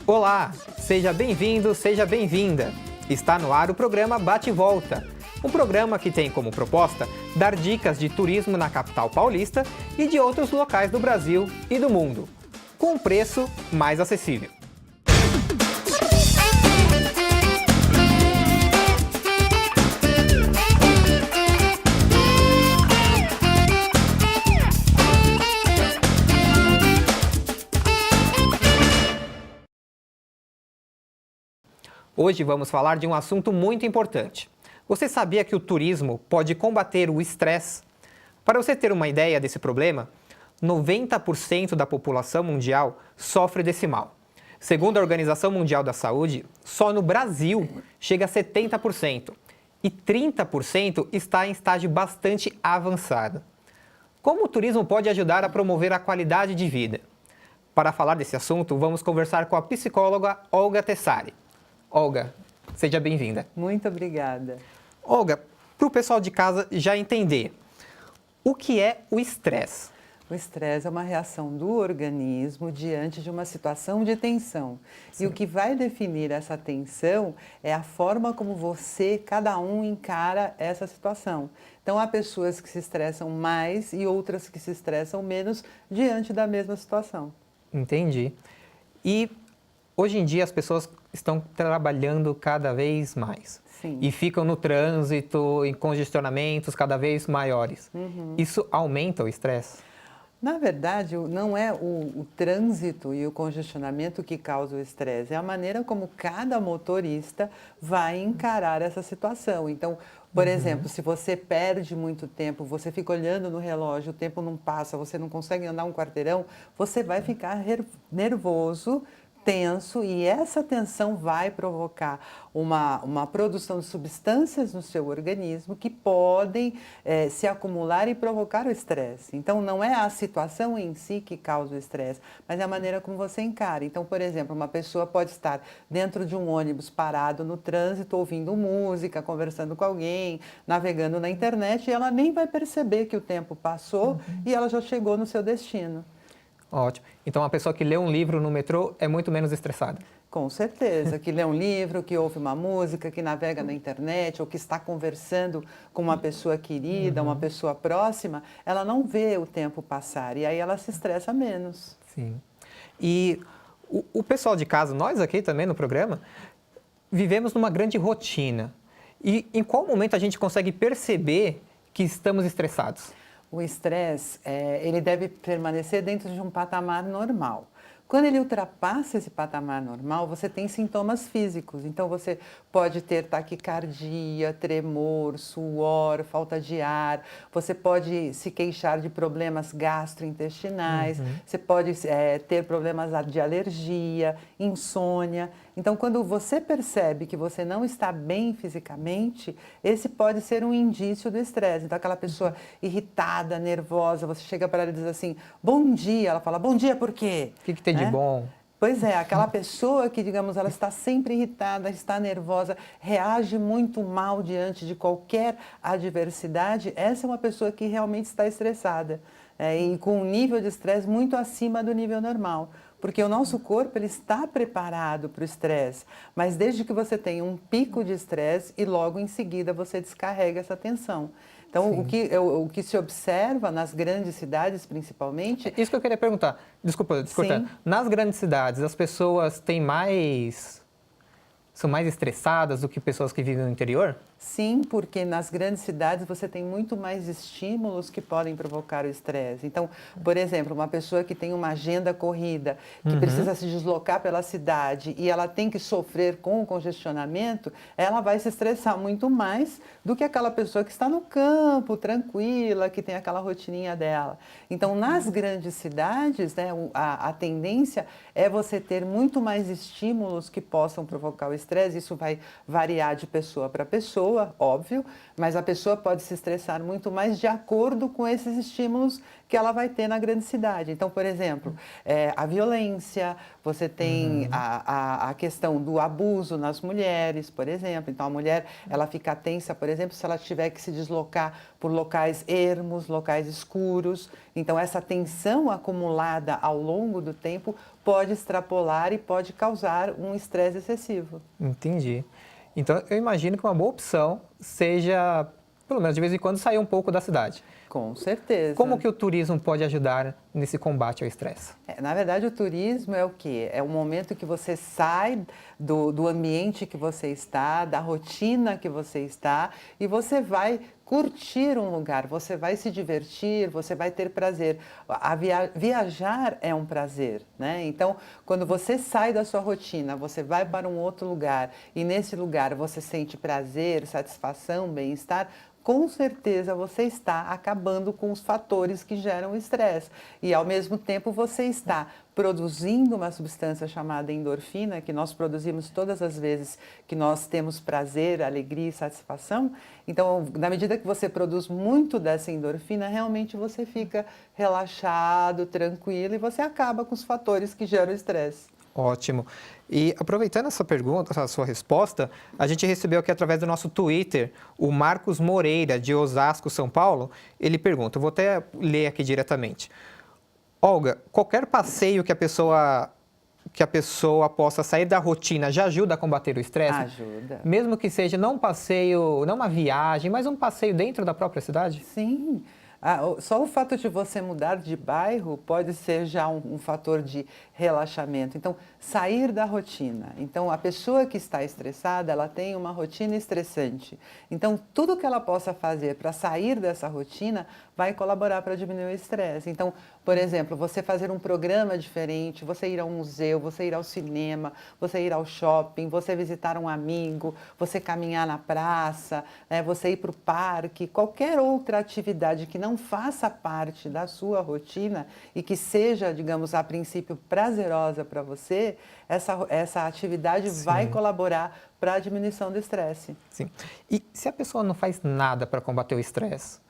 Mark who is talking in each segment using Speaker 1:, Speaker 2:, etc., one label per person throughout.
Speaker 1: Olá, seja bem-vindo, seja bem-vinda. Está no ar o programa Bate e Volta, um programa que tem como proposta dar dicas de turismo na capital paulista e de outros locais do Brasil e do mundo, com um preço mais acessível. Hoje vamos falar de um assunto muito importante. Você sabia que o turismo pode combater o estresse? Para você ter uma ideia desse problema, 90% da população mundial sofre desse mal. Segundo a Organização Mundial da Saúde, só no Brasil chega a 70% e 30% está em estágio bastante avançado. Como o turismo pode ajudar a promover a qualidade de vida? Para falar desse assunto, vamos conversar com a psicóloga Olga Tessari. Olga, seja bem-vinda.
Speaker 2: Muito obrigada.
Speaker 1: Olga, para o pessoal de casa já entender, o que é o estresse?
Speaker 2: O estresse é uma reação do organismo diante de uma situação de tensão. Sim. E o que vai definir essa tensão é a forma como você, cada um, encara essa situação. Então, há pessoas que se estressam mais e outras que se estressam menos diante da mesma situação.
Speaker 1: Entendi. E hoje em dia as pessoas estão trabalhando cada vez mais.
Speaker 2: Sim.
Speaker 1: E ficam no trânsito, em congestionamentos cada vez maiores. Isso aumenta o estresse?
Speaker 2: Na verdade, não é o trânsito e o congestionamento que causa o estresse, é a maneira como cada motorista vai encarar essa situação. Então, por exemplo, se você perde muito tempo, você fica olhando no relógio, o tempo não passa, você não consegue andar um quarteirão, você vai ficar nervoso, tenso, e essa tensão vai provocar uma produção de substâncias no seu organismo que podem se acumular e provocar o estresse. Então, não é a situação em si que causa o estresse, mas é a maneira como você encara. Então, por exemplo, uma pessoa pode estar dentro de um ônibus parado no trânsito, ouvindo música, conversando com alguém, navegando na internet, e ela nem vai perceber que o tempo passou e ela já chegou no seu destino.
Speaker 1: Ótimo. Então, uma pessoa que lê um livro no metrô é muito menos estressada?
Speaker 2: Com certeza. Que lê um livro, que ouve uma música, que navega na internet ou que está conversando com uma pessoa querida, uma pessoa próxima, ela não vê o tempo passar e aí ela se estressa menos.
Speaker 1: Sim. E o pessoal de casa, nós aqui também no programa, vivemos numa grande rotina. E em qual momento a gente consegue perceber que estamos estressados?
Speaker 2: O estresse, ele deve permanecer dentro de um patamar normal. Quando ele ultrapassa esse patamar normal, você tem sintomas físicos. Então, você pode ter taquicardia, tremor, suor, falta de ar. Você pode se queixar de problemas gastrointestinais. Você pode ter problemas de alergia, insônia. Então, quando você percebe que você não está bem fisicamente, esse pode ser um indício do estresse. Então, aquela pessoa irritada, nervosa, você chega para ela e diz assim, bom dia. Ela fala, bom dia por quê?
Speaker 1: O que tem de bom?
Speaker 2: Pois é, aquela pessoa que, digamos, ela está sempre irritada, está nervosa, reage muito mal diante de qualquer adversidade, essa é uma pessoa que realmente está estressada e com um nível de estresse muito acima do nível normal. Porque o nosso corpo ele está preparado para o estresse, mas desde que você tenha um pico de estresse e logo em seguida você descarrega essa tensão. Então, o que se observa nas grandes cidades, principalmente...
Speaker 1: Isso que eu queria perguntar. Desculpa. Nas grandes cidades, as pessoas são mais estressadas do que pessoas que vivem no interior?
Speaker 2: Sim, porque nas grandes cidades você tem muito mais estímulos que podem provocar o estresse. Então, por exemplo, uma pessoa que tem uma agenda corrida, que precisa se deslocar pela cidade e ela tem que sofrer com o congestionamento, ela vai se estressar muito mais do que aquela pessoa que está no campo, tranquila, que tem aquela rotininha dela. Então, nas grandes cidades, né, a tendência é você ter muito mais estímulos que possam provocar o estresse. Isso vai variar de pessoa para pessoa, pessoa, óbvio, mas a pessoa pode se estressar muito mais de acordo com esses estímulos que ela vai ter na grande cidade. Então, por exemplo, a violência, você tem a questão do abuso nas mulheres, por exemplo. Então, a mulher, ela fica tensa, por exemplo, se ela tiver que se deslocar por locais ermos, locais escuros. Então, essa tensão acumulada ao longo do tempo pode extrapolar e pode causar um estresse excessivo.
Speaker 1: Entendi. Então, eu imagino que uma boa opção seja, pelo menos de vez em quando, sair um pouco da cidade.
Speaker 2: Com certeza.
Speaker 1: Como que o turismo pode ajudar nesse combate ao estresse?
Speaker 2: Na verdade, o turismo é o quê? É o momento que você sai do ambiente que você está, da rotina que você está, e você vai curtir um lugar, você vai se divertir, você vai ter prazer. Viajar é um prazer, né? Então, quando você sai da sua rotina, você vai para um outro lugar, e nesse lugar você sente prazer, satisfação, bem-estar, com certeza você está acabando com os fatores que geram estresse. E, ao mesmo tempo, você está produzindo uma substância chamada endorfina, que nós produzimos todas as vezes que nós temos prazer, alegria e satisfação. Então, na medida que você produz muito dessa endorfina, realmente você fica relaxado, tranquilo, e você acaba com os fatores que geram estresse.
Speaker 1: Ótimo. E aproveitando essa pergunta, essa sua resposta, a gente recebeu aqui através do nosso Twitter o Marcos Moreira, de Osasco, São Paulo. Ele pergunta, eu vou até ler aqui diretamente. Olga, qualquer passeio que a pessoa possa sair da rotina já ajuda a combater o estresse?
Speaker 2: Ajuda.
Speaker 1: Mesmo que seja não um passeio, não uma viagem, mas um passeio dentro da própria cidade?
Speaker 2: Sim. Só o fato de você mudar de bairro pode ser já um fator de relaxamento. Então, sair da rotina. Então, a pessoa que está estressada, ela tem uma rotina estressante. Então, tudo que ela possa fazer para sair dessa rotina vai colaborar para diminuir o estresse. Então, por exemplo, você fazer um programa diferente, você ir ao museu, você ir ao cinema, você ir ao shopping, você visitar um amigo, você caminhar na praça, você ir para o parque, qualquer outra atividade que não faça parte da sua rotina e que seja, digamos, a princípio prazerosa para você, essa atividade
Speaker 1: Sim.
Speaker 2: vai colaborar para a diminuição do estresse.
Speaker 1: Sim. E se a pessoa não faz nada para combater o estresse,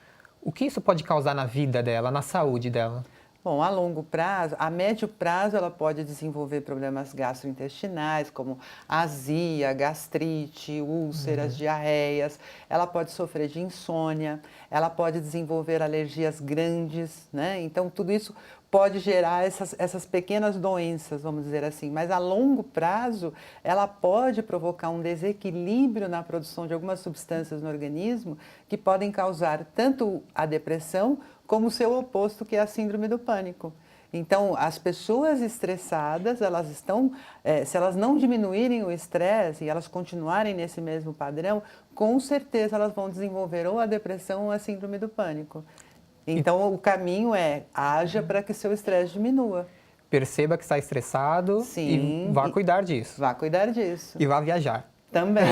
Speaker 1: o que isso pode causar na vida dela, na saúde dela?
Speaker 2: Bom, a longo prazo, a médio prazo, ela pode desenvolver problemas gastrointestinais, como azia, gastrite, úlceras, diarreias. Ela pode sofrer de insônia, ela pode desenvolver alergias grandes, né? Então, tudo isso pode gerar essas pequenas doenças, vamos dizer assim. Mas, a longo prazo, ela pode provocar um desequilíbrio na produção de algumas substâncias no organismo que podem causar tanto a depressão como o seu oposto, que é a síndrome do pânico. Então, as pessoas estressadas, elas estão, se elas não diminuírem o estresse e elas continuarem nesse mesmo padrão, com certeza elas vão desenvolver ou a depressão ou a síndrome do pânico. Então, o caminho é, haja para que seu estresse diminua.
Speaker 1: Perceba que está estressado.
Speaker 2: Sim,
Speaker 1: e vá cuidar disso.
Speaker 2: Vá cuidar disso.
Speaker 1: E vá viajar.
Speaker 2: Também,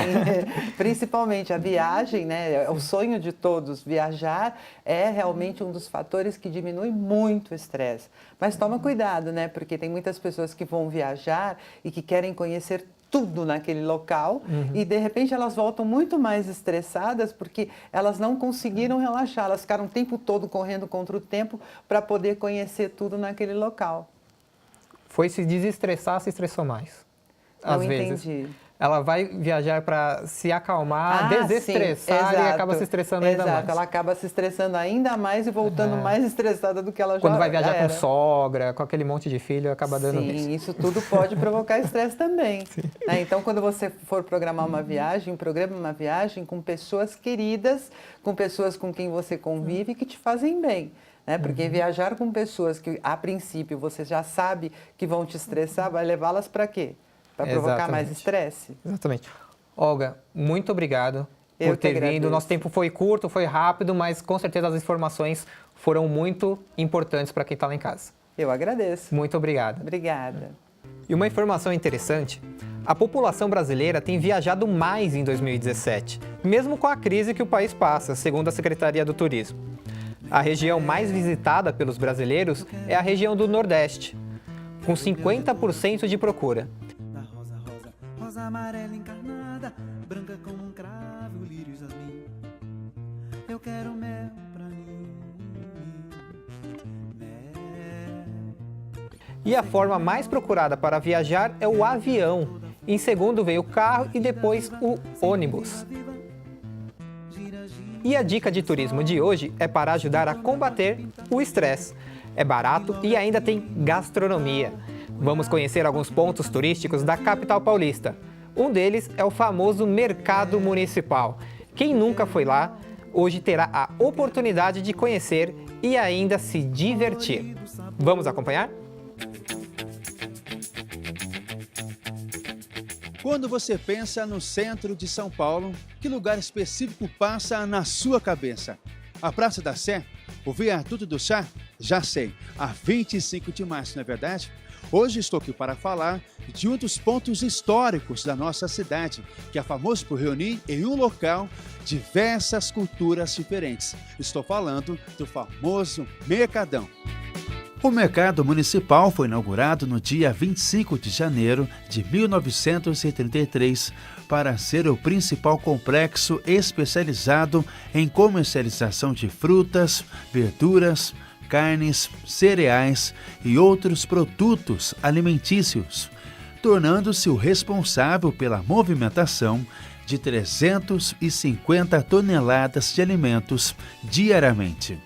Speaker 2: principalmente a viagem, né? O sonho de todos, viajar é realmente um dos fatores que diminui muito o estresse. Mas toma cuidado, né? Porque tem muitas pessoas que vão viajar e que querem conhecer tudo naquele local e de repente elas voltam muito mais estressadas porque elas não conseguiram relaxar, elas ficaram o tempo todo correndo contra o tempo para poder conhecer tudo naquele local.
Speaker 1: Foi se desestressar, se estressou mais.
Speaker 2: Não
Speaker 1: Às vezes.
Speaker 2: entendi.
Speaker 1: Ela vai viajar para se acalmar, desestressar
Speaker 2: sim,
Speaker 1: e acaba se estressando ainda mais.
Speaker 2: Ela acaba se estressando ainda mais e voltando mais estressada do que ela já era.
Speaker 1: Quando vai viajar com sogra, com aquele monte de filho, acaba dando isso.
Speaker 2: Sim, isso tudo pode provocar estresse também. Né? Então, quando você for programar uma viagem, programa uma viagem com pessoas queridas, com pessoas com quem você convive que te fazem bem. Né? Porque viajar com pessoas que, a princípio, você já sabe que vão te estressar, vai levá-las para quê? Para provocar mais estresse.
Speaker 1: Exatamente. Olga, muito obrigado por ter vindo. Nosso tempo foi curto, foi rápido, mas com certeza as informações foram muito importantes para quem está lá em casa.
Speaker 2: Eu agradeço.
Speaker 1: Muito obrigado.
Speaker 2: Obrigada.
Speaker 1: E uma informação interessante, a população brasileira tem viajado mais em 2017, mesmo com a crise que o país passa, segundo a Secretaria do Turismo. A região mais visitada pelos brasileiros é a região do Nordeste, com 50% de procura.
Speaker 3: rosa amarela encarnada, branca como um cravo, lírio e jasmim. Eu quero mel pra mim, mel.
Speaker 1: E a forma mais procurada para viajar é o avião. Em segundo veio o carro e depois o ônibus. E a dica de turismo de hoje é para ajudar a combater o estresse. É barato e ainda tem gastronomia. Vamos conhecer alguns pontos turísticos da capital paulista. Um deles é o famoso Mercado Municipal. Quem nunca foi lá, hoje terá a oportunidade de conhecer e ainda se divertir. Vamos acompanhar?
Speaker 4: Quando você pensa no centro de São Paulo, que lugar específico passa na sua cabeça? A Praça da Sé? O Viaduto do Chá? Já sei, a 25 de março, não é verdade? Hoje estou aqui para falar de um dos pontos históricos da nossa cidade, que é famoso por reunir em um local diversas culturas diferentes. Estou falando do famoso Mercadão. O Mercado Municipal foi inaugurado no dia 25 de janeiro de 1933 para ser o principal complexo especializado em comercialização de frutas, verduras, carnes, cereais e outros produtos alimentícios, tornando-se o responsável pela movimentação de 350 toneladas de alimentos diariamente.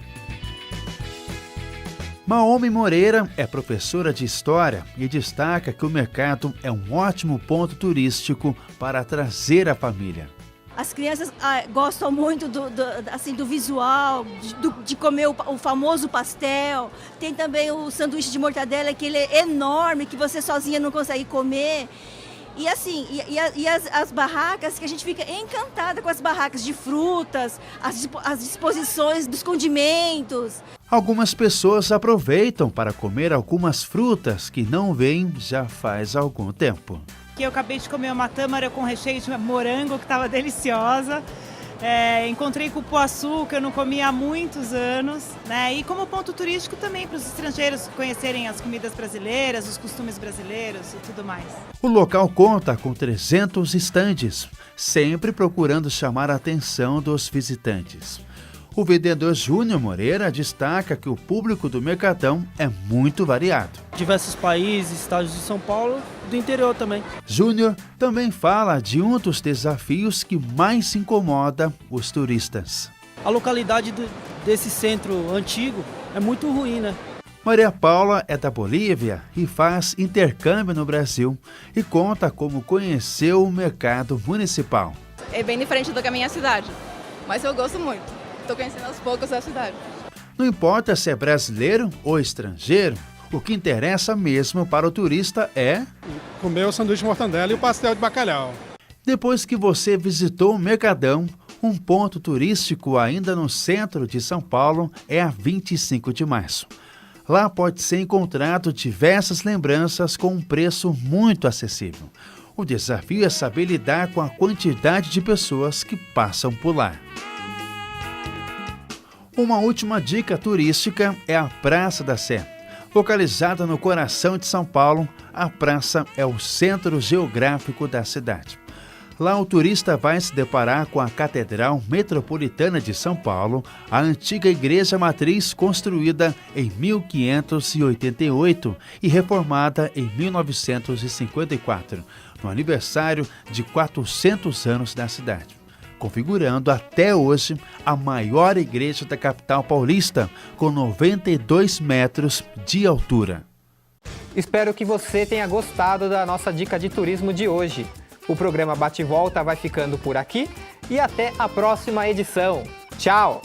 Speaker 4: Maome Moreira é professora de História e destaca que o mercado é um ótimo ponto turístico para trazer a família.
Speaker 5: As crianças gostam muito do visual, de comer o famoso pastel. Tem também o sanduíche de mortadela, que ele é enorme, que você sozinha não consegue comer. E assim, as barracas, que a gente fica encantada com as barracas de frutas, as disposições dos condimentos.
Speaker 4: Algumas pessoas aproveitam para comer algumas frutas que não vêm já faz algum tempo.
Speaker 6: Eu acabei de comer uma tâmara com recheio de morango, que estava deliciosa. Encontrei cupuaçu, que eu não comia há muitos anos, né? E como ponto turístico também para os estrangeiros conhecerem as comidas brasileiras, os costumes brasileiros e tudo mais.
Speaker 4: O local conta com 300 estandes, sempre procurando chamar a atenção dos visitantes. O vendedor Júnior Moreira destaca que o público do Mercadão é muito variado.
Speaker 7: Diversos países, estados de São Paulo, do interior também.
Speaker 4: Júnior também fala de um dos desafios que mais incomoda os turistas.
Speaker 7: A localidade desse centro antigo é muito ruim, né?
Speaker 4: Maria Paula é da Bolívia e faz intercâmbio no Brasil e conta como conheceu o Mercado Municipal.
Speaker 8: É bem diferente do que a minha cidade, mas eu gosto muito. Estou conhecendo aos poucos a cidade.
Speaker 4: Não importa se é brasileiro ou estrangeiro, o que interessa mesmo para o turista é
Speaker 9: comer o sanduíche de mortadela e o pastel de bacalhau.
Speaker 4: Depois que você visitou o Mercadão, um ponto turístico ainda no centro de São Paulo é a 25 de março. Lá pode ser encontrado diversas lembranças com um preço muito acessível. O desafio é saber lidar com a quantidade de pessoas que passam por lá. Uma última dica turística é a Praça da Sé. Localizada no coração de São Paulo, a praça é o centro geográfico da cidade. Lá o turista vai se deparar com a Catedral Metropolitana de São Paulo, a antiga igreja matriz construída em 1588 e reformada em 1954, no aniversário de 400 anos da cidade, configurando até hoje a maior igreja da capital paulista, com 92 metros de altura.
Speaker 1: Espero que você tenha gostado da nossa dica de turismo de hoje. O programa Bate e Volta vai ficando por aqui e até a próxima edição. Tchau!